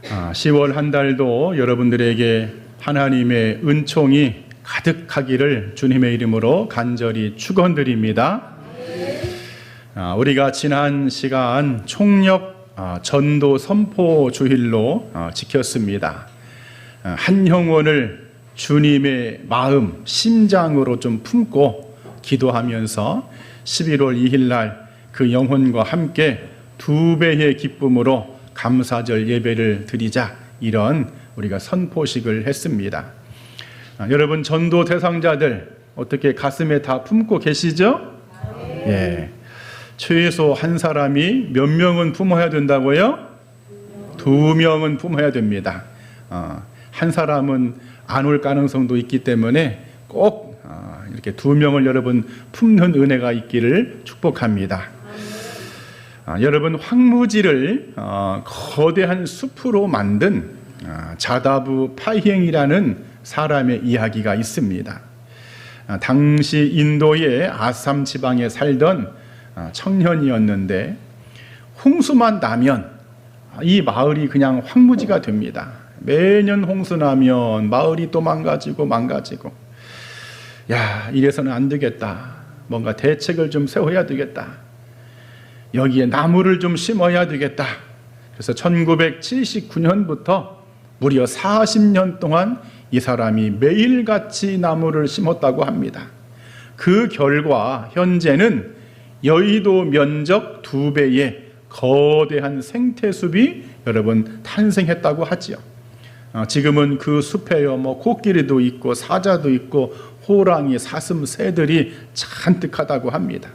10월 한 달도 여러분들에게 하나님의 은총이 가득하기를 주님의 이름으로 간절히 축원드립니다. 우리가 지난 시간 총력 전도 선포 주일로 지켰습니다. 한 영혼을 주님의 마음, 심장으로 좀 품고 기도하면서 11월 2일 날 그 영혼과 함께 2배의 기쁨으로 감사절 예배를 드리자, 이런 우리가 선포식을 했습니다. 여러분, 전도 대상자들 어떻게 가슴에 다 품고 계시죠? 예. 최소 한 사람이 몇 명은 품어야 된다고요? 2명은 품어야 됩니다. 한 사람은 안 올 가능성도 있기 때문에 꼭 이렇게 2명을 여러분 품는 은혜가 있기를 축복합니다. 여러분, 황무지를 거대한 숲으로 만든 자다부 파이행이라는 사람의 이야기가 있습니다. 당시 인도의 아삼 지방에 살던 청년이었는데, 홍수만 나면 이 마을이 그냥 황무지가 됩니다. 매년 홍수 나면 마을이 또 망가지고 이래서는 안 되겠다, 뭔가 대책을 좀 세워야 되겠다, 여기에 나무를 좀 심어야 되겠다. 그래서 1979년부터 무려 40년 동안 이 사람이 매일같이 나무를 심었다고 합니다. 그 결과 현재는 여의도 면적 2배의 거대한 생태숲이 여러분 탄생했다고 하지요. 지금은 그 숲에요, 코끼리도 있고 사자도 있고 호랑이, 사슴, 새들이 잔뜩하다고 합니다.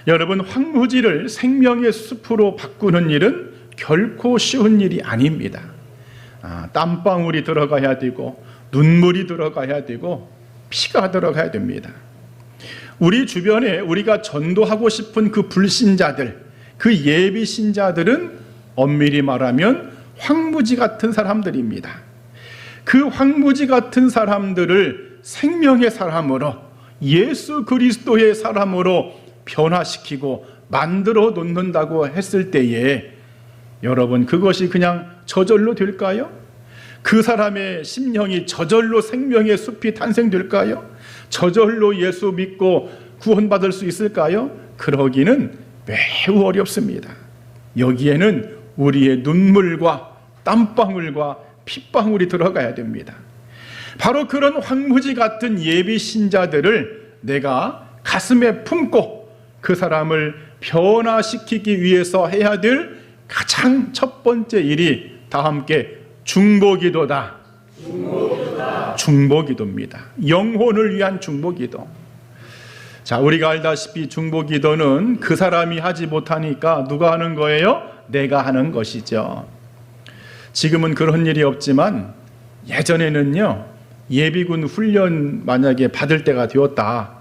여러분, 황무지를 생명의 숲으로 바꾸는 일은 결코 쉬운 일이 아닙니다. 땀방울이 들어가야 되고 눈물이 들어가야 되고 피가 들어가야 됩니다. 우리 주변에 우리가 전도하고 싶은 그 불신자들, 그 예비 신자들은 엄밀히 말하면 황무지 같은 사람들입니다. 그 황무지 같은 사람들을 생명의 사람으로, 예수 그리스도의 사람으로 변화시키고 만들어 놓는다고 했을 때에 여러분, 그것이 그냥 저절로 될까요? 그 사람의 심령이 저절로 생명의 숲이 탄생될까요? 저절로 예수 믿고 구원받을 수 있을까요? 그러기는 매우 어렵습니다. 여기에는 우리의 눈물과 땀방울과 핏방울이 들어가야 됩니다. 바로 그런 황무지 같은 예비 신자들을 내가 가슴에 품고 그 사람을 변화시키기 위해서 해야 될 가장 첫 번째 일이 다 함께 중보기도다. 중보기도입니다. 영혼을 위한 중보기도. 자, 우리가 알다시피 중보기도는 그 사람이 하지 못하니까 누가 하는 거예요? 내가 하는 것이죠. 지금은 그런 일이 없지만 예전에는요, 예비군 훈련 만약에 받을 때가 되었다,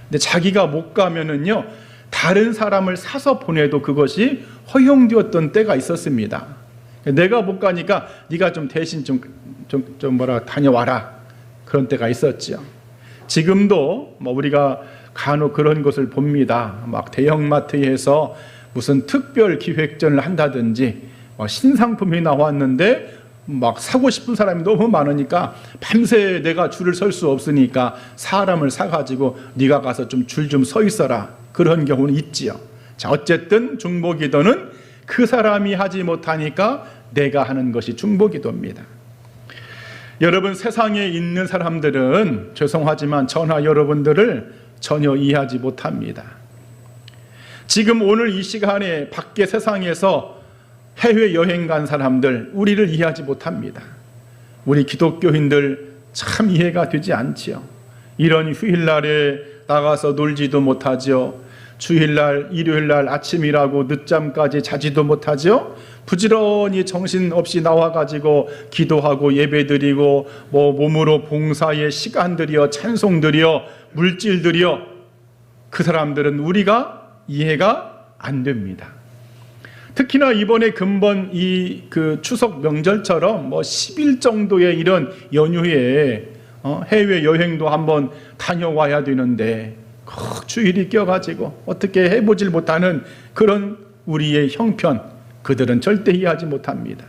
근데 자기가 못 가면은요, 다른 사람을 사서 보내도 그것이 허용되었던 때가 있었습니다. 내가 못 가니까 네가 좀 대신 좀 다녀와라, 그런 때가 있었죠. 지금도 우리가 간혹 그런 것을 봅니다. 막 대형마트에서 무슨 특별 기획전을 한다든지, 신상품이 나왔는데 막 사고 싶은 사람이 너무 많으니까 밤새 내가 줄을 설 수 없으니까 사람을 사가지고 네가 가서 좀 줄 좀 서 있어라, 그런 경우는 있지요. 자, 어쨌든 중보기도는 그 사람이 하지 못하니까 내가 하는 것이 중보기도입니다. 여러분, 세상에 있는 사람들은 죄송하지만 저나 여러분들을 전혀 이해하지 못합니다. 지금 오늘 이 시간에 밖에 세상에서 해외여행 간 사람들, 우리를 이해하지 못합니다. 우리 기독교인들 참 이해가 되지 않지요. 이런 휴일날에 나가서 놀지도 못하죠. 주일날, 일요일날 아침 일하고 늦잠까지 자지도 못하죠. 부지런히 정신없이 나와가지고 기도하고 예배드리고 몸으로 봉사의 시간들이요, 찬송들이요, 물질들이요, 그 사람들은 우리가 이해가 안 됩니다. 특히나 이번에 근본 그 추석 명절처럼 10일 정도의 이런 연휴에 해외 여행도 한번 다녀와야 되는데 꼭 주일이 껴가지고 어떻게 해보질 못하는 그런 우리의 형편, 그들은 절대 이해하지 못합니다.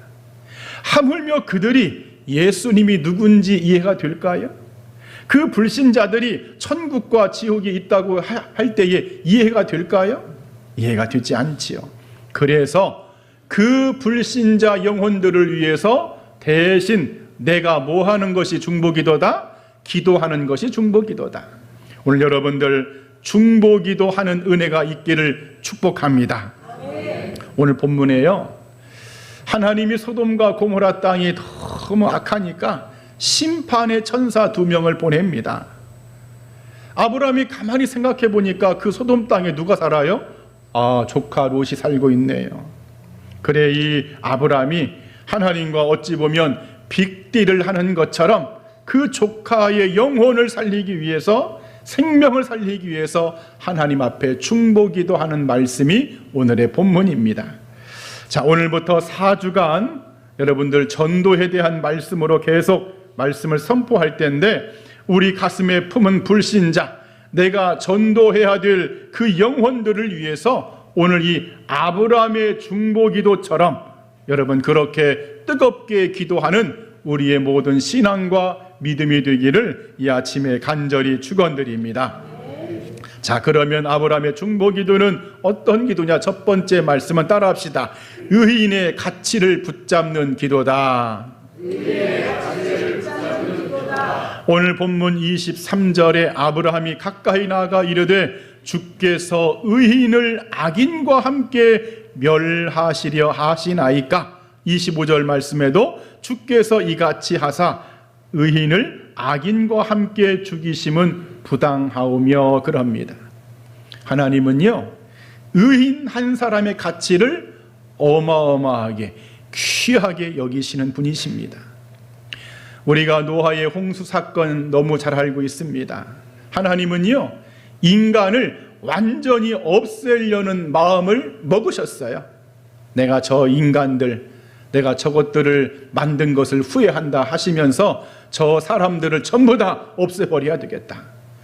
하물며 그들이 예수님이 누군지 이해가 될까요? 그 불신자들이 천국과 지옥이 있다고 할 때에 이해가 될까요? 이해가 되지 않지요. 그래서 그 불신자 영혼들을 위해서 대신 내가 뭐 하는 것이 중보기도다? 기도하는 것이 중보기도다. 오늘 여러분들 중보기도하는 은혜가 있기를 축복합니다. 오늘 본문에요, 하나님이 소돔과 고모라 땅이 너무 악하니까 심판의 천사 2명을 보냅니다. 아브라함이 가만히 생각해 보니까 그 소돔 땅에 누가 살아요? 조카 롯이 살고 있네요. 그래, 이 아브라함이 하나님과 어찌 보면 빅딜을 하는 것처럼 그 조카의 영혼을 살리기 위해서, 생명을 살리기 위해서 하나님 앞에 중보기도하는 말씀이 오늘의 본문입니다. 자, 오늘부터 4주간 여러분들 전도에 대한 말씀으로 계속 말씀을 선포할 텐데, 우리 가슴에 품은 불신자, 내가 전도해야 될 그 영혼들을 위해서 오늘 이 아브라함의 중보기도처럼 여러분 그렇게 뜨겁게 기도하는 우리의 모든 신앙과 믿음이 되기를 이 아침에 간절히 축원드립니다. 자, 그러면 아브라함의 중보기도는 어떤 기도냐? 첫 번째 말씀은 따라합시다. 의인의 가치를 붙잡는 기도다. 오늘 본문 23절에 아브라함이 가까이 나아가 이르되 주께서 의인을 악인과 함께 멸하시려 하시나이까. 25절 말씀에도 주께서 이같이 하사 의인을 악인과 함께 죽이심은 부당하오며 그럽니다. 하나님은요, 의인 한 사람의 가치를 어마어마하게 귀하게 여기시는 분이십니다. 우리가 노아의 홍수 사건 너무 잘 알고 있습니다. 하나님은요, 인간을 완전히 없애려는 마음을 먹으셨어요. 내가 저 인간들, 내가 저것들을 만든 것을 후회한다 하시면서 저 사람들을 전부 다 없애버려야 되겠다.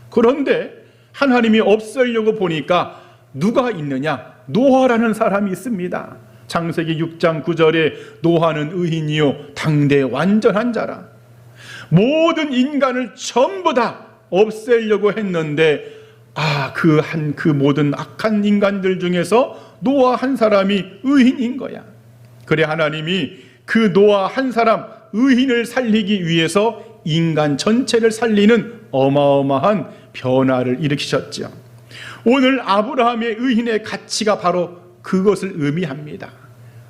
그런데 하나님이 없애려고 보니까 누가 있느냐? 노아라는 사람이 있습니다. 창세기 6장 9절에 노아는 의인이요 당대 완전한 자라. 모든 인간을 전부 다 없애려고 했는데 그 모든 악한 인간들 중에서 노아 한 사람이 의인인 거야. 그래, 하나님이 그 노아 한 사람 의인을 살리기 위해서 인간 전체를 살리는 어마어마한 변화를 일으키셨죠. 오늘 아브라함의 의인의 가치가 바로 그것을 의미합니다.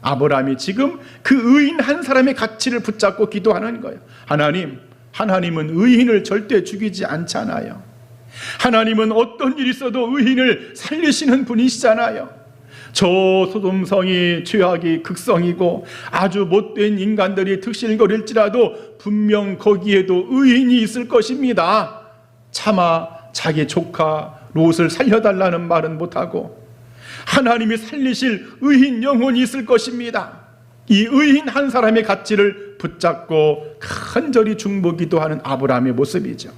아브라함이 지금 그 의인 한 사람의 가치를 붙잡고 기도하는 거예요. 하나님은 의인을 절대 죽이지 않잖아요. 하나님은 어떤 일이 있어도 의인을 살리시는 분이시잖아요. 저 소돔성이 죄악이 극성이고 아주 못된 인간들이 득실거릴지라도 분명 거기에도 의인이 있을 것입니다. 차마 자기 조카 롯을 살려달라는 말은 못하고 하나님이 살리실 의인 영혼이 있을 것입니다. 이 의인 한 사람의 가치를 붙잡고 간절히 중보기도하는 아브라함의 모습이죠.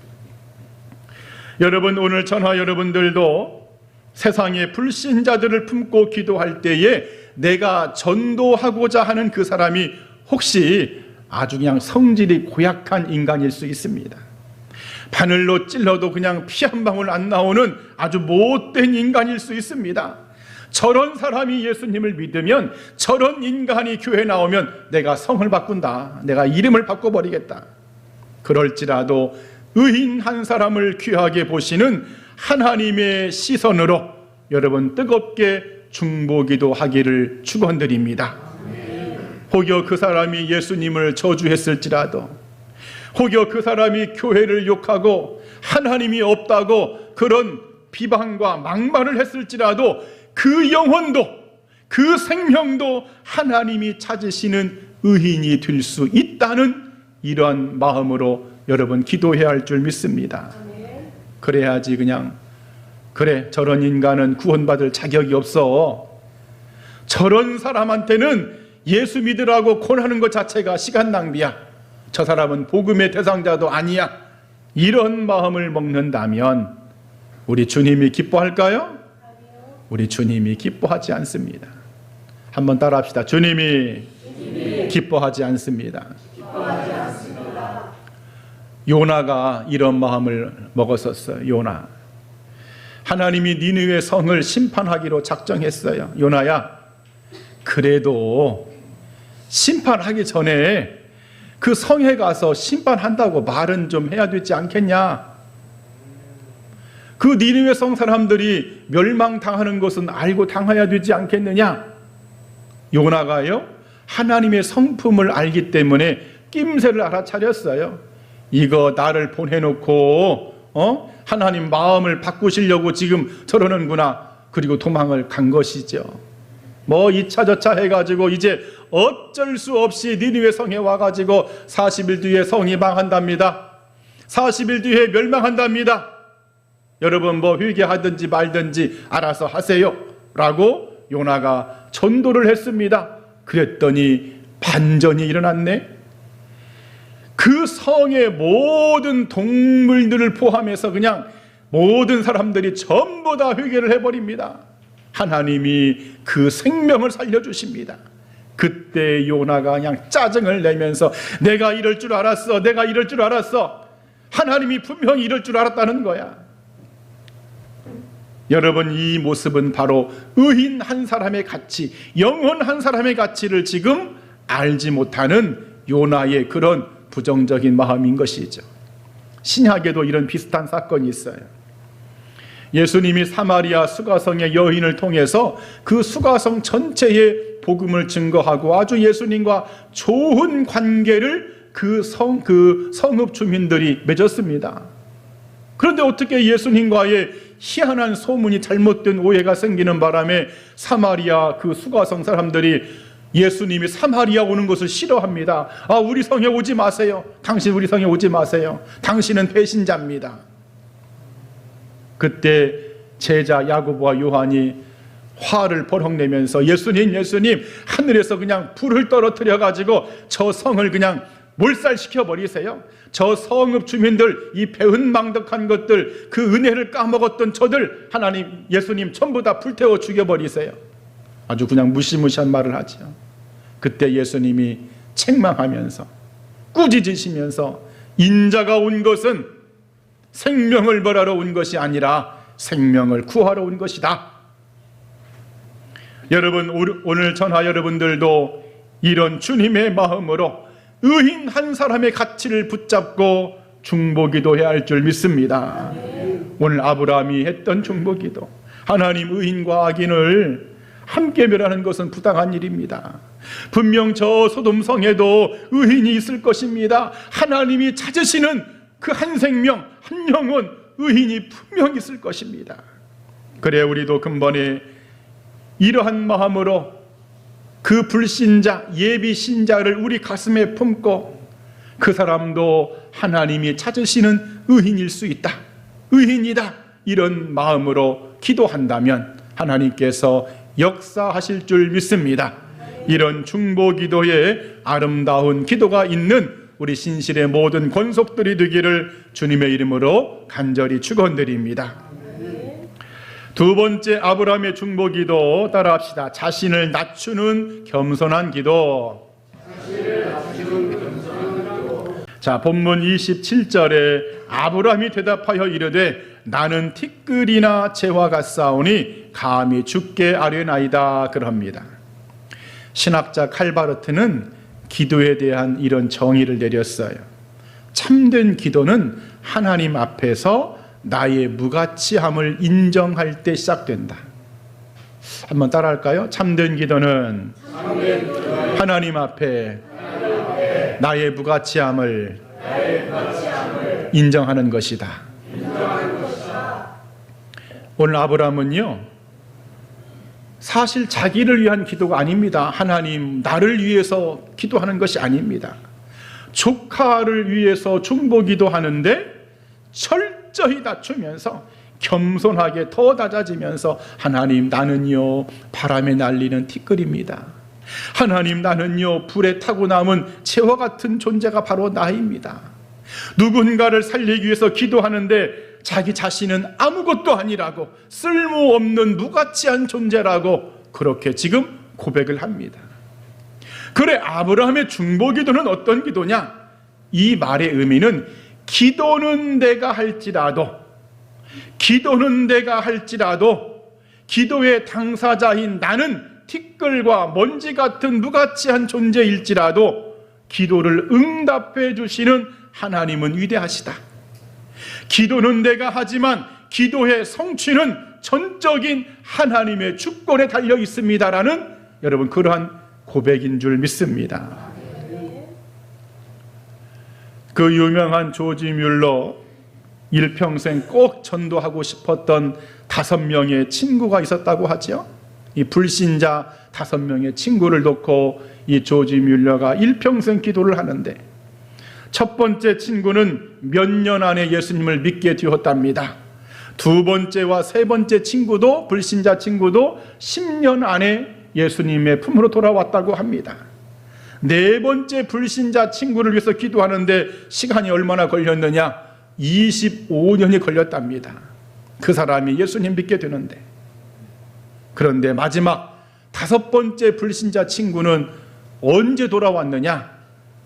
여러분, 오늘 저와 여러분들도 세상의 불신자들을 품고 기도할 때에 내가 전도하고자 하는 그 사람이 혹시 아주 그냥 성질이 고약한 인간일 수 있습니다. 바늘로 찔러도 그냥 피 한 방울 안 나오는 아주 못된 인간일 수 있습니다. 저런 사람이 예수님을 믿으면, 저런 인간이 교회에 나오면 내가 성을 바꾼다, 내가 이름을 바꿔버리겠다. 그럴지라도 의인 한 사람을 귀하게 보시는 하나님의 시선으로 여러분 뜨겁게 중보기도 하기를 축원드립니다. 혹여 그 사람이 예수님을 저주했을지라도, 혹여 그 사람이 교회를 욕하고 하나님이 없다고 그런 비방과 막말을 했을지라도 그 영혼도, 그 생명도 하나님이 찾으시는 의인이 될 수 있다는 이러한 마음으로 여러분 기도해야 할 줄 믿습니다. 그래야지 그래, 저런 인간은 구원받을 자격이 없어, 저런 사람한테는 예수 믿으라고 권하는 것 자체가 시간 낭비야, 저 사람은 복음의 대상자도 아니야, 이런 마음을 먹는다면 우리 주님이 기뻐할까요? 우리 주님이 기뻐하지 않습니다. 한번 따라합시다. 주님이 기뻐하지 않습니다. 요나가 이런 마음을 먹었었어요. 요나. 하나님이 니느웨 성을 심판하기로 작정했어요. 요나야, 그래도 심판하기 전에 그 성에 가서 심판한다고 말은 좀 해야 되지 않겠냐? 그 니느웨 성 사람들이 멸망당하는 것은 알고 당해야 되지 않겠느냐? 요나가요, 하나님의 성품을 알기 때문에 낌새를 알아차렸어요. 이거 나를 보내놓고 하나님 마음을 바꾸시려고 지금 저러는구나. 그리고 도망을 간 것이죠. 뭐 이차저차 해가지고 이제 어쩔 수 없이 니느웨 성에 와가지고 40일 뒤에 성이 망한답니다. 40일 뒤에 멸망한답니다. 여러분 뭐 회개하든지 말든지 알아서 하세요 라고 요나가 전도를 했습니다. 그랬더니 반전이 일어났네. 그 성의 모든 동물들을 포함해서 그냥 모든 사람들이 전부 다 회개를 해버립니다. 하나님이 그 생명을 살려주십니다. 그때 요나가 그냥 짜증을 내면서 내가 이럴 줄 알았어, 내가 이럴 줄 알았어, 하나님이 분명히 이럴 줄 알았다는 거야. 여러분, 이 모습은 바로 의인 한 사람의 가치, 영혼 한 사람의 가치를 지금 알지 못하는 요나의 그런 부정적인 마음인 것이죠. 신약에도 이런 비슷한 사건이 있어요. 예수님이 사마리아 수가성의 여인을 통해서 그 수가성 전체에 복음을 증거하고 아주 예수님과 좋은 관계를 그 성읍 주민들이 맺었습니다. 그런데 어떻게 예수님과의 희한한 소문이 잘못된 오해가 생기는 바람에 사마리아 그 수가성 사람들이 예수님이 사마리아 오는 것을 싫어합니다. 아, 우리 성에 오지 마세요. 당신 우리 성에 오지 마세요. 당신은 배신자입니다. 그때 제자 야고보와 요한이 화를 버럭 내면서 예수님 하늘에서 그냥 불을 떨어뜨려 가지고 저 성을 그냥 몰살시켜 버리세요. 저 성읍 주민들, 이 배은망덕한 것들, 그 은혜를 까먹었던 저들 하나님, 예수님 전부 다 불태워 죽여버리세요. 아주 그냥 무시무시한 말을 하죠. 그때 예수님이 책망하면서 꾸짖으시면서 인자가 온 것은 생명을 벌하러 온 것이 아니라 생명을 구하러 온 것이다. 여러분, 오늘 저나 여러분들도 이런 주님의 마음으로 의인 한 사람의 가치를 붙잡고 중보기도해야 할 줄 믿습니다. 오늘 아브라함이 했던 중보기도, 하나님 의인과 악인을 함께 멸하는 것은 부당한 일입니다. 분명 저 소돔성에도 의인이 있을 것입니다. 하나님이 찾으시는 그 한 생명, 한 영혼, 의인이 분명 있을 것입니다. 그래 우리도 근본에 이러한 마음으로 그 불신자, 예비신자를 우리 가슴에 품고 그 사람도 하나님이 찾으시는 의인일 수 있다, 의인이다, 이런 마음으로 기도한다면 하나님께서 역사하실 줄 믿습니다. 이런 중보기도에 아름다운 기도가 있는 우리 신실의 모든 권속들이 되기를 주님의 이름으로 간절히 축원드립니다. 두 번째 아브라함의 중보기도 따라합시다. 자신을 낮추는 겸손한 기도. 자, 본문 27절에 아브라함이 대답하여 이르되 나는 티끌이나 재와 같사오니 감히 죽게 아뢰나이다 그럽니다. 신학자 칼바르트는 기도에 대한 이런 정의를 내렸어요. 참된 기도는 하나님 앞에서 나의 무가치함을 인정할 때 시작된다. 한번 따라할까요? 참된 기도는 하나님 앞에 나의 무가치함을 인정하는 것이다. 오늘 아브라함은요, 사실 자기를 위한 기도가 아닙니다. 하나님, 나를 위해서 기도하는 것이 아닙니다. 조카를 위해서 중보기도 하는데 철저히 낮추면서 겸손하게 더 낮아지면서 하나님, 나는요 바람에 날리는 티끌입니다. 하나님, 나는요 불에 타고 남은 재와 같은 존재가 바로 나입니다. 누군가를 살리기 위해서 기도하는데 자기 자신은 아무것도 아니라고, 쓸모없는 무가치한 존재라고 그렇게 지금 고백을 합니다. 그래, 아브라함의 중보기도는 어떤 기도냐? 이 말의 의미는 기도는 내가 할지라도 기도의 당사자인 나는 티끌과 먼지 같은 무가치한 존재일지라도 기도를 응답해 주시는 하나님은 위대하시다. 기도는 내가 하지만 기도의 성취는 전적인 하나님의 주권에 달려 있습니다라는 여러분 그러한 고백인 줄 믿습니다. 그 유명한 조지 뮬러, 일평생 꼭 전도하고 싶었던 5명의 친구가 있었다고 하죠. 이 불신자 5명의 친구를 놓고 이 조지 뮬러가 일평생 기도를 하는데, 첫 번째 친구는 몇 년 안에 예수님을 믿게 되었답니다. 두 번째와 세 번째 친구도, 불신자 친구도 10년 안에 예수님의 품으로 돌아왔다고 합니다. 네 번째 불신자 친구를 위해서 기도하는데 시간이 얼마나 걸렸느냐? 25년이 걸렸답니다. 그 사람이 예수님 믿게 되는데, 그런데 마지막 5번째 불신자 친구는 언제 돌아왔느냐?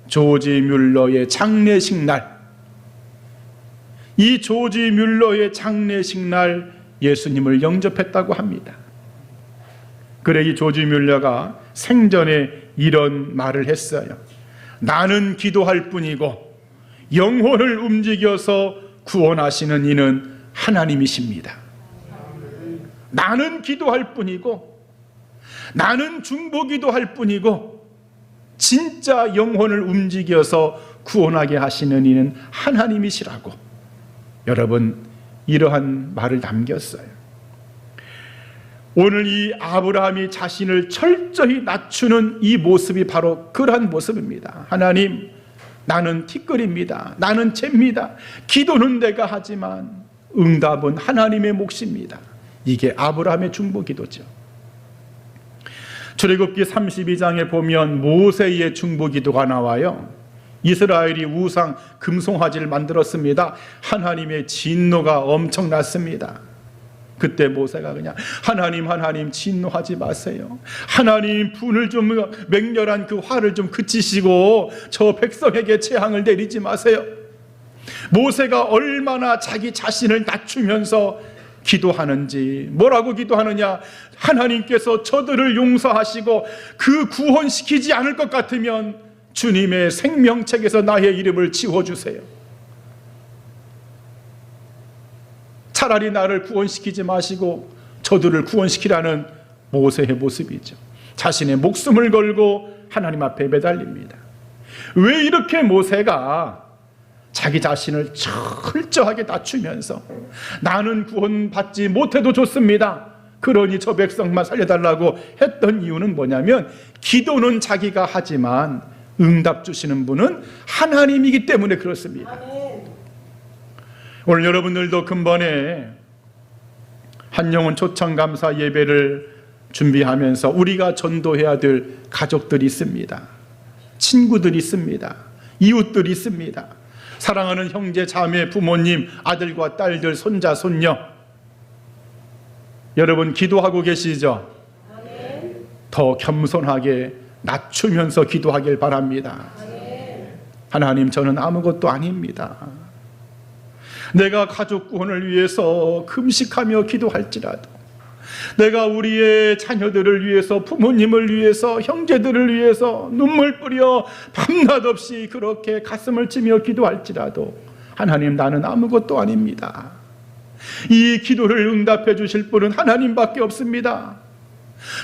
조지 뮬러의 장례식 날, 이 조지 뮬러의 장례식 날 예수님을 영접했다고 합니다. 그래, 이 조지 뮬러가 생전에 이런 말을 했어요. 나는 기도할 뿐이고 영혼을 움직여서 구원하시는 이는 하나님이십니다. 나는 기도할 뿐이고, 나는 중보기도할 뿐이고, 진짜 영혼을 움직여서 구원하게 하시는 이는 하나님이시라고 여러분 이러한 말을 남겼어요. 오늘 이 아브라함이 자신을 철저히 낮추는 이 모습이 바로 그러한 모습입니다. 하나님, 나는 티끌입니다. 나는 잽니다. 기도는 내가 하지만 응답은 하나님의 몫입니다. 이게 아브라함의 중보기도죠. 출애굽기 32장에 보면 모세의 중보기도가 나와요. 이스라엘이 우상 금송아지를 만들었습니다. 하나님의 진노가 엄청났습니다. 그때 모세가 그냥 하나님 진노하지 마세요. 하나님 분을 좀, 맹렬한 그 화를 좀 그치시고 저 백성에게 재앙을 내리지 마세요. 모세가 얼마나 자기 자신을 낮추면서 기도하는지, 뭐라고 기도하느냐? 하나님께서 저들을 용서하시고 그 구원시키지 않을 것 같으면 주님의 생명책에서 나의 이름을 지워주세요. 차라리 나를 구원시키지 마시고 저들을 구원시키라는 모세의 모습이죠. 자신의 목숨을 걸고 하나님 앞에 매달립니다. 왜 이렇게 모세가 자기 자신을 철저하게 낮추면서 나는 구원받지 못해도 좋습니다, 그러니 저 백성만 살려달라고 했던 이유는 뭐냐면, 기도는 자기가 하지만 응답 주시는 분은 하나님이기 때문에 그렇습니다. 오늘 여러분들도 근본에 한영혼 초청감사 예배를 준비하면서 우리가 전도해야 될 가족들이 있습니다. 친구들이 있습니다. 이웃들이 있습니다. 사랑하는 형제, 자매, 부모님, 아들과 딸들, 손자, 손녀, 여러분 기도하고 계시죠? 더 겸손하게 낮추면서 기도하길 바랍니다. 하나님, 저는 아무것도 아닙니다. 내가 가족 구원을 위해서 금식하며 기도할지라도, 내가 우리의 자녀들을 위해서, 부모님을 위해서, 형제들을 위해서 눈물 뿌려 밤낮 없이 그렇게 가슴을 치며 기도할지라도, 하나님, 나는 아무것도 아닙니다. 이 기도를 응답해 주실 분은 하나님밖에 없습니다.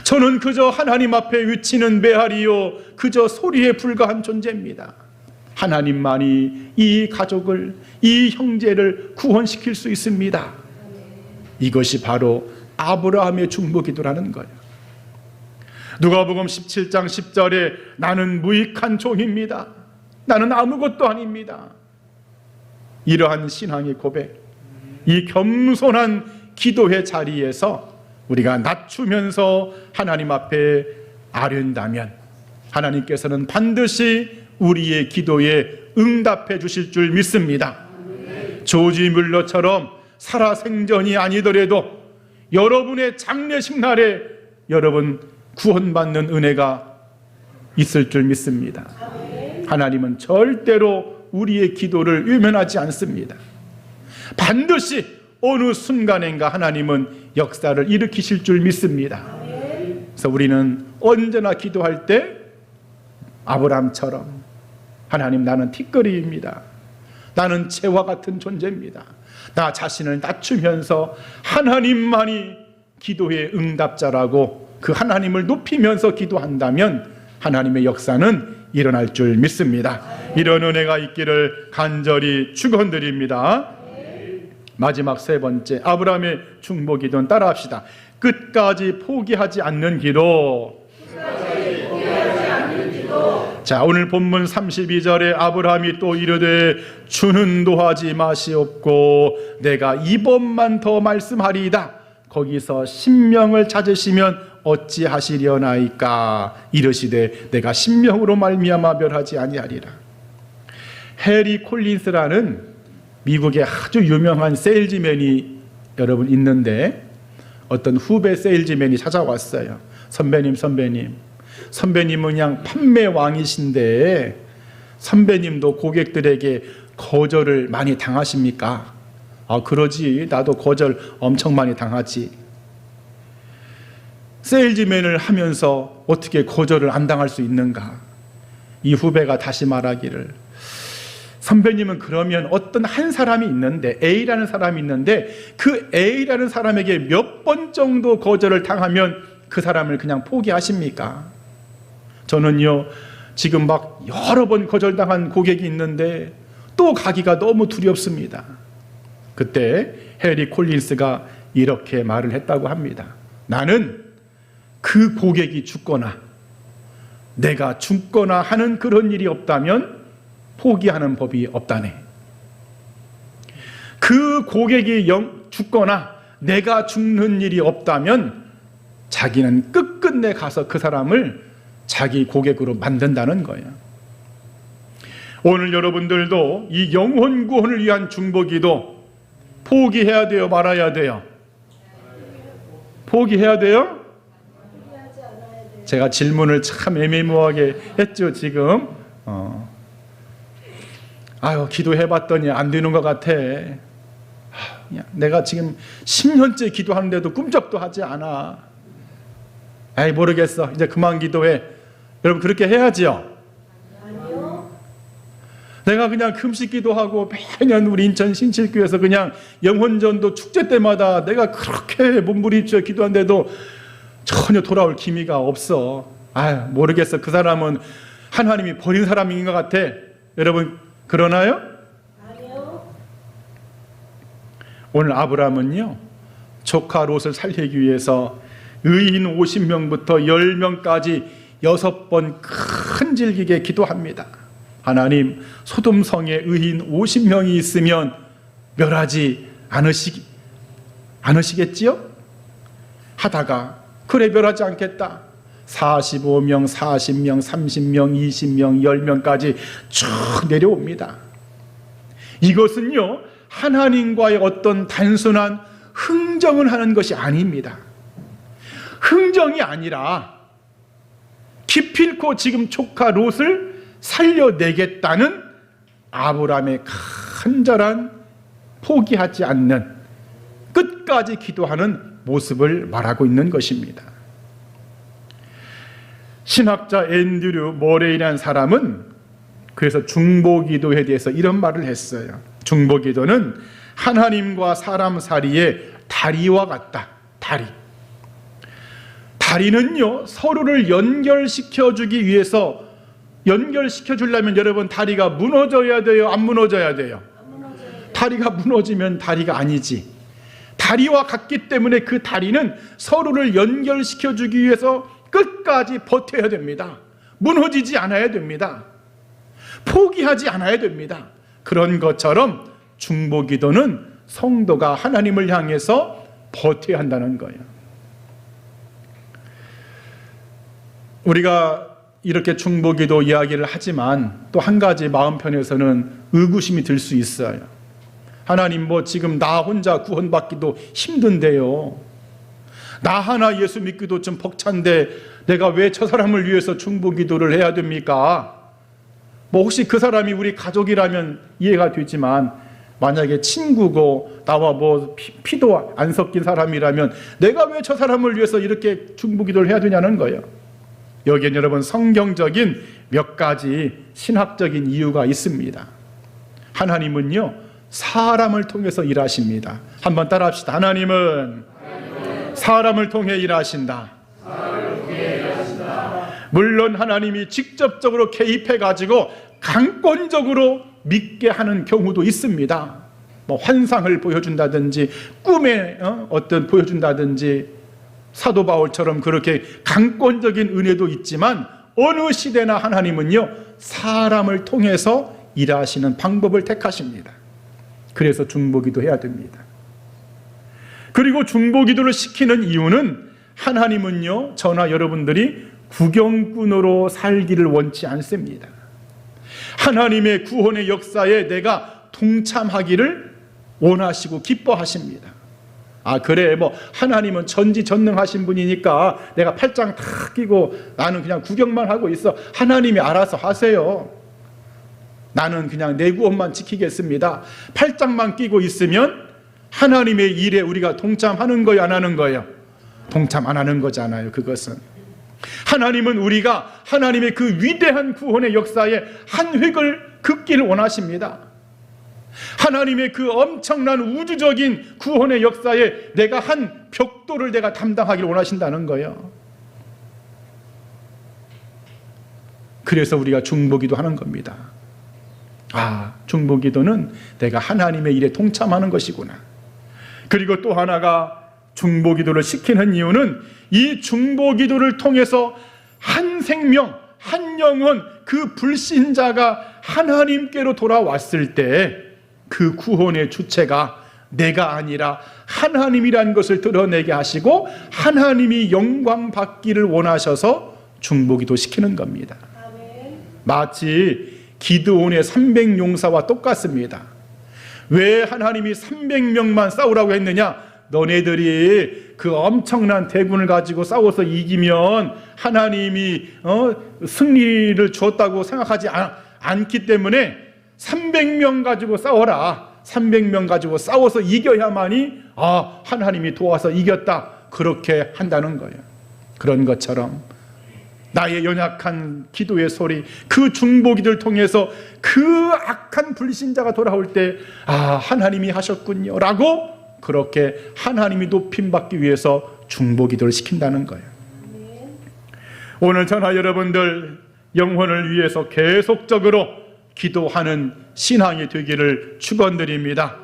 저는 그저 하나님 앞에 외치는 메아리요, 그저 소리에 불과한 존재입니다. 하나님만이 이 가족을, 이 형제를 구원시킬 수 있습니다. 이것이 바로 아브라함의 중보기도라는 거예요. 누가복음 17장 10절에 나는 무익한 종입니다, 나는 아무것도 아닙니다, 이러한 신앙의 고백, 이 겸손한 기도의 자리에서 우리가 낮추면서 하나님 앞에 아련다면 하나님께서는 반드시 우리의 기도에 응답해 주실 줄 믿습니다. 조지 뮬러처럼 살아생전이 아니더라도 여러분의 장례식 날에 여러분 구원받는 은혜가 있을 줄 믿습니다. 하나님은 절대로 우리의 기도를 외면하지 않습니다. 반드시 어느 순간인가 하나님은 역사를 일으키실 줄 믿습니다. 그래서 우리는 언제나 기도할 때 아브라함처럼 하나님, 나는 티끌이입니다. 나는 재와 같은 존재입니다. 나 자신을 낮추면서 하나님만이 기도의 응답자라고 그 하나님을 높이면서 기도한다면 하나님의 역사는 일어날 줄 믿습니다. 이런 은혜가 있기를 간절히 축원드립니다. 마지막 세 번째, 아브라함의 중보기도는 따라합시다. 끝까지 포기하지 않는 기도. 자, 오늘 본문 32절에 아브라함이 또 이르되 주는 도하지 마시옵고 내가 이번만 더 말씀하리이다. 거기서 신명을 찾으시면 어찌하시려나이까. 이르시되 내가 신명으로 말미암아 멸하지 아니하리라. 해리 콜린스라는 미국의 아주 유명한 세일즈맨이 여러분 있는데, 어떤 후배 세일즈맨이 찾아왔어요. 선배님은 그냥 판매 왕이신데 선배님도 고객들에게 거절을 많이 당하십니까? 아, 그러지. 나도 거절 엄청 많이 당하지. 세일즈맨을 하면서 어떻게 거절을 안 당할 수 있는가? 이 후배가 다시 말하기를, 선배님은 그러면 어떤 한 사람이 있는데, A라는 사람이 있는데 그 A라는 사람에게 몇 번 정도 거절을 당하면 그 사람을 그냥 포기하십니까? 저는요, 지금 막 여러 번 거절당한 고객이 있는데 또 가기가 너무 두렵습니다. 그때 해리 콜린스가 이렇게 말을 했다고 합니다. 나는 그 고객이 죽거나 내가 죽거나 하는 그런 일이 없다면 포기하는 법이 없다네. 그 고객이 죽거나 내가 죽는 일이 없다면 자기는 끝끝내 가서 그 사람을 자기 고객으로 만든다는 거예요. 오늘 여러분들도 이 영혼 구원을 위한 중보기도 포기해야 돼요, 말아야 돼요? 포기해야 돼요? 제가 질문을 참 애매모호하게 했죠, 지금. 아유, 기도해봤더니 안 되는 것 같아. 내가 지금 10년째 기도하는데도 꿈쩍도 하지 않아. 아이, 모르겠어. 이제 그만 기도해. 여러분, 그렇게 해야지요? 아니요. 내가 그냥 금식 기도하고 매년 우리 인천 신칠교에서 그냥 영혼전도 축제 때마다 내가 그렇게 몸부림쳐 기도하는데도 전혀 돌아올 기미가 없어. 아유, 모르겠어. 그 사람은 하나님이 버린 사람인 것 같아. 여러분, 그러나요? 아니요. 오늘 아브라함은요, 조카 롯을 살리기 위해서 의인 50명부터 10명까지 6번 큰 질기게 기도합니다. 하나님, 소돔성에 의인 50명이 있으면 멸하지 않으시겠지요? 하다가 그래, 멸하지 않겠다. 45명, 40명, 30명, 20명, 10명까지 쭉 내려옵니다. 이것은요, 하나님과의 어떤 단순한 흥정을 하는 것이 아닙니다. 흥정이 아니라 기필코 지금 조카 롯을 살려내겠다는 아브라함의 간절한, 포기하지 않는, 끝까지 기도하는 모습을 말하고 있는 것입니다. 신학자 앤드류 모레이라는 사람은 그래서 중보기도에 대해서 이런 말을 했어요. 중보기도는 하나님과 사람 사이의 다리와 같다. 다리는요, 서로를 연결시켜주기 위해서, 연결시켜주려면 여러분, 다리가 무너져야 돼요, 안 무너져야 돼요? 다리가 무너지면 다리가 아니지. 다리와 같기 때문에 그 다리는 서로를 연결시켜주기 위해서 끝까지 버텨야 됩니다. 무너지지 않아야 됩니다. 포기하지 않아야 됩니다. 그런 것처럼 중보기도는 성도가 하나님을 향해서 버텨야 한다는 거예요. 우리가 이렇게 중보기도 이야기를 하지만 또 한 가지 마음편에서는 의구심이 들 수 있어요. 하나님, 지금 나 혼자 구원받기도 힘든데요. 나 하나 예수 믿기도 좀 벅찬데 내가 왜 저 사람을 위해서 중보기도를 해야 됩니까? 뭐 혹시 그 사람이 우리 가족이라면 이해가 되지만 만약에 친구고 나와 뭐 피도 안 섞인 사람이라면 내가 왜 저 사람을 위해서 이렇게 중보기도를 해야 되냐는 거예요. 여기엔 여러분 성경적인 몇 가지 신학적인 이유가 있습니다. 하나님은요 사람을 통해서 일하십니다. 한번 따라합시다. 하나님은 사람을 통해 일하신다. 물론 하나님이 직접적으로 개입해가지고 강권적으로 믿게 하는 경우도 있습니다. 뭐 환상을 보여준다든지 꿈에 어떤 보여준다든지 사도 바울처럼 그렇게 강권적인 은혜도 있지만 어느 시대나 하나님은요 사람을 통해서 일하시는 방법을 택하십니다. 그래서 중보기도 해야 됩니다. 그리고 중보기도를 시키는 이유는 하나님은요 저나 여러분들이 구경꾼으로 살기를 원치 않습니다. 하나님의 구원의 역사에 내가 동참하기를 원하시고 기뻐하십니다. 아 그래 뭐 하나님은 전지전능하신 분이니까 내가 팔짱 탁 끼고 나는 그냥 구경만 하고 있어. 하나님이 알아서 하세요. 나는 그냥 내 구원만 지키겠습니다. 팔짱만 끼고 있으면 하나님의 일에 우리가 동참하는 거예요, 안 하는 거예요? 동참 안 하는 거잖아요. 그것은 하나님은 우리가 하나님의 그 위대한 구원의 역사에 한 획을 긋기를 원하십니다. 하나님의 그 엄청난 우주적인 구원의 역사에 내가 한 벽돌을 내가 담당하기를 원하신다는 거예요. 그래서 우리가 중보기도 하는 겁니다. 아, 중보기도는 내가 하나님의 일에 동참하는 것이구나. 그리고 또 하나가 중보기도를 시키는 이유는 이 중보기도를 통해서 한 생명, 한 영혼, 그 불신자가 하나님께로 돌아왔을 때 그 구원의 주체가 내가 아니라 하나님이란 것을 드러내게 하시고 하나님이 영광 받기를 원하셔서 중보기도 시키는 겁니다. 마치 기드온의 300용사와 똑같습니다. 왜 하나님이 300명만 싸우라고 했느냐? 너네들이 그 엄청난 대군을 가지고 싸워서 이기면 하나님이 승리를 주었다고 생각하지 않기 때문에 300명 가지고 싸워라. 300명 가지고 싸워서 이겨야만이 하나님이 도와서 이겼다. 그렇게 한다는 거예요. 그런 것처럼 나의 연약한 기도의 소리, 그 중보기도를 통해서 그 악한 불신자가 돌아올 때 하나님이 하셨군요 라고 그렇게 하나님이 높임받기 위해서 중보기도를 시킨다는 거예요. 오늘 저나 여러분들 영혼을 위해서 계속적으로 기도하는 신앙이 되기를 축원드립니다.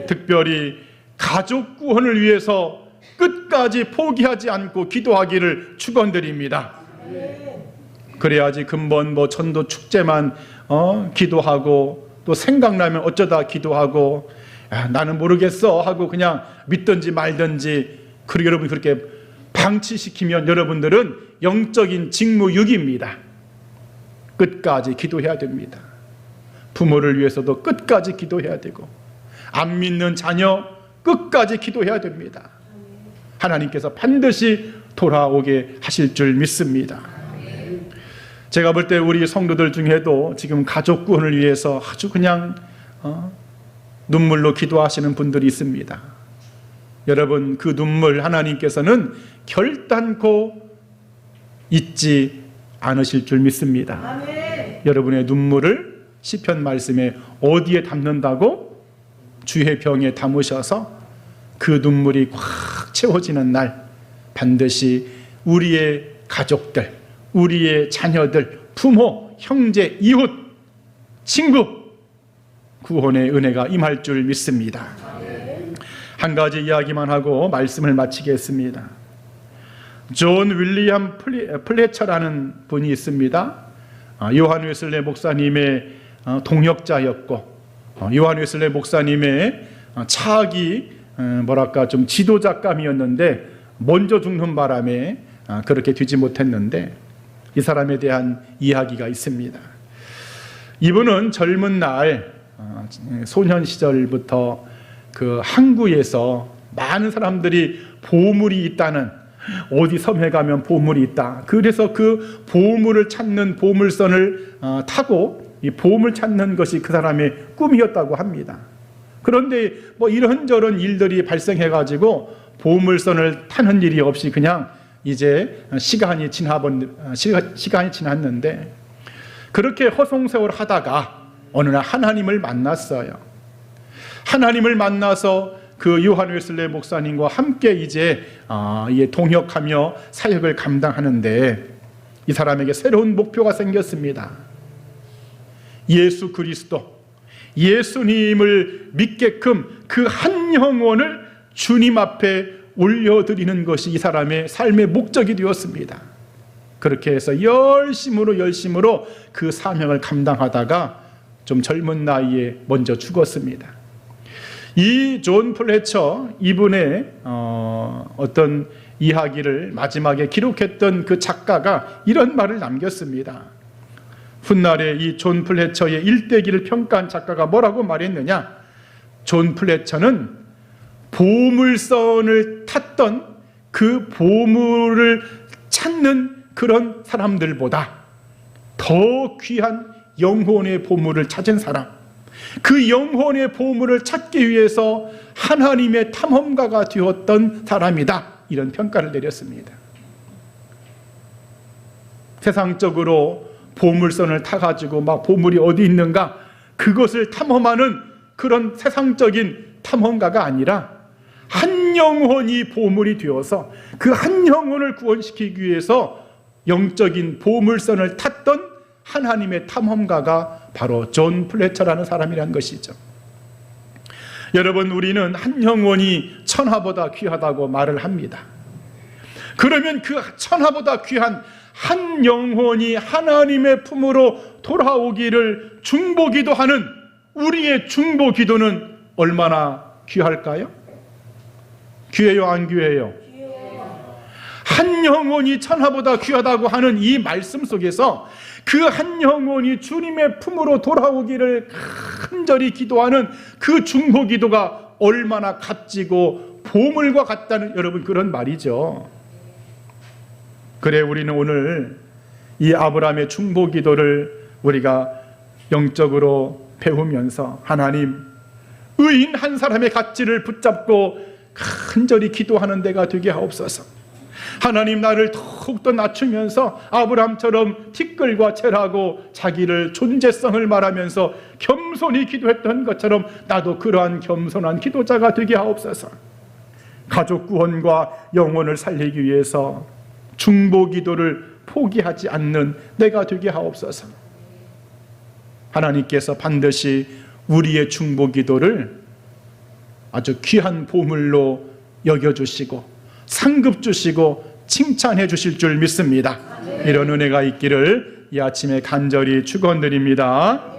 특별히 가족 구원을 위해서 끝까지 포기하지 않고 기도하기를 축원드립니다. 그래야지 근본 뭐 전도 축제만 기도하고 또 생각나면 어쩌다 기도하고 나는 모르겠어 하고 그냥 믿든지 말든지 그리고 여러분 그렇게 방치시키면 여러분들은 영적인 직무유기입니다. 끝까지 기도해야 됩니다. 부모를 위해서도 끝까지 기도해야 되고 안 믿는 자녀 끝까지 기도해야 됩니다. 하나님께서 반드시 돌아오게 하실 줄 믿습니다. 제가 볼 때 우리 성도들 중에도 지금 가족 구원을 위해서 아주 그냥 눈물로 기도하시는 분들이 있습니다. 여러분 그 눈물 하나님께서는 결단코 잊지 않으실 줄 믿습니다. 아멘. 여러분의 눈물을 시편 말씀에 어디에 담는다고? 주의 병에 담으셔서 그 눈물이 꽉 채워지는 날 반드시 우리의 가족들, 우리의 자녀들, 부모, 형제, 이웃, 친구 구원의 은혜가 임할 줄 믿습니다. 한 가지 이야기만 하고 말씀을 마치겠습니다. 존 윌리엄 플래처라는 분이 있습니다. 요한 웨슬레 목사님의 동역자였고 요한 웨슬레 목사님의 차기 좀 지도자감이었는데 먼저 죽는 바람에 그렇게 되지 못했는데 이 사람에 대한 이야기가 있습니다. 이분은 젊은 날 소년 시절부터 그 항구에서 많은 사람들이 보물이 있다는 어디 섬에 가면 보물이 있다. 그래서 그 보물을 찾는 보물선을 타고 이 보물 찾는 것이 그 사람의 꿈이었다고 합니다. 그런데 뭐 이런저런 일들이 발생해가지고 보물선을 타는 일이 없이 그냥 이제 시간이 지났는데, 그렇게 허송세월 하다가 어느 날 하나님을 만났어요. 하나님을 만나서 그 요한 웨슬레 목사님과 함께 이제 동역하며 사역을 감당하는데, 이 사람에게 새로운 목표가 생겼습니다. 예수 그리스도, 예수님을 믿게끔 그 한 영혼을 주님 앞에 올려드리는 것이 이 사람의 삶의 목적이 되었습니다. 그렇게 해서 열심으로 그 사명을 감당하다가 좀 젊은 나이에 먼저 죽었습니다. 이 존 플래처, 이분의 어떤 이야기를 마지막에 기록했던 그 작가가 이런 말을 남겼습니다. 훗날에 이 존 플래처의 일대기를 평가한 작가가 뭐라고 말했느냐? 존 플래처는 보물선을 탔던 그 보물을 찾는 그런 사람들보다 더 귀한 영혼의 보물을 찾은 사람, 그 영혼의 보물을 찾기 위해서 하나님의 탐험가가 되었던 사람이다, 이런 평가를 내렸습니다. 세상적으로 보물선을 타가지고 막 보물이 어디 있는가 그것을 탐험하는 그런 세상적인 탐험가가 아니라 한 영혼이 보물이 되어서 그 한 영혼을 구원시키기 위해서 영적인 보물선을 탔던 하나님의 탐험가가 바로 존 플래처라는 사람이라는 것이죠. 여러분, 우리는 한 영혼이 천하보다 귀하다고 말을 합니다. 그러면 그 천하보다 귀한 한 영혼이 하나님의 품으로 돌아오기를 중보기도 하는 우리의 중보기도는 얼마나 귀할까요? 귀해요, 안 귀해요? 한 영혼이 천하보다 귀하다고 하는 이 말씀 속에서 그 한 영혼이 주님의 품으로 돌아오기를 간절히 기도하는 그 중보기도가 얼마나 값지고 보물과 같다는, 여러분, 그런 말이죠. 그래, 우리는 오늘 이 아브라함의 중보기도를 우리가 영적으로 배우면서 하나님, 의인 한 사람의 가치를 붙잡고 간절히 기도하는 데가 되게 하옵소서. 하나님, 나를 더욱더 낮추면서 아브라함처럼 티끌과 채라고 자기를 존재성을 말하면서 겸손히 기도했던 것처럼 나도 그러한 겸손한 기도자가 되게 하옵소서. 가족 구원과 영혼을 살리기 위해서 중보기도를 포기하지 않는 내가 되게 하옵소서. 하나님께서 반드시 우리의 중보기도를 아주 귀한 보물로 여겨주시고 상급 주시고 칭찬해 주실 줄 믿습니다. 이런 은혜가 있기를 이 아침에 간절히 축원드립니다.